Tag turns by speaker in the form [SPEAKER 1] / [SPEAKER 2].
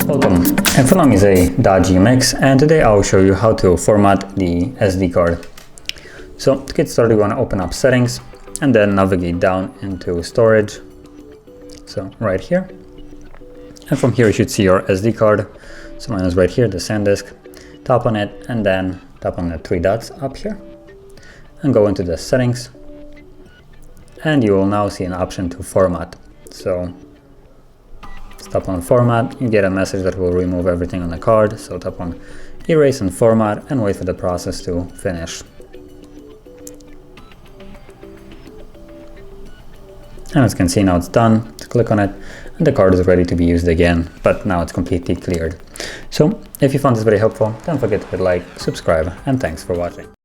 [SPEAKER 1] Welcome, in front of me is a Doogee mix, and today I'll show you how to format the SD card. So to get started, we want to open up settings and then navigate down into storage. So right here, and from here you should see your SD card. So mine is right here, the SanDisk. Tap on it and then tap on the three dots up here and go into the settings, and you will now see an option to format. So tap on format, you get a message that will remove everything on the card. So tap on erase and format and wait for the process to finish. And as you can see, now it's done. Just click on it and the card is ready to be used again, but now it's completely cleared. So if you found this very helpful, don't forget to hit like, subscribe, and thanks for watching.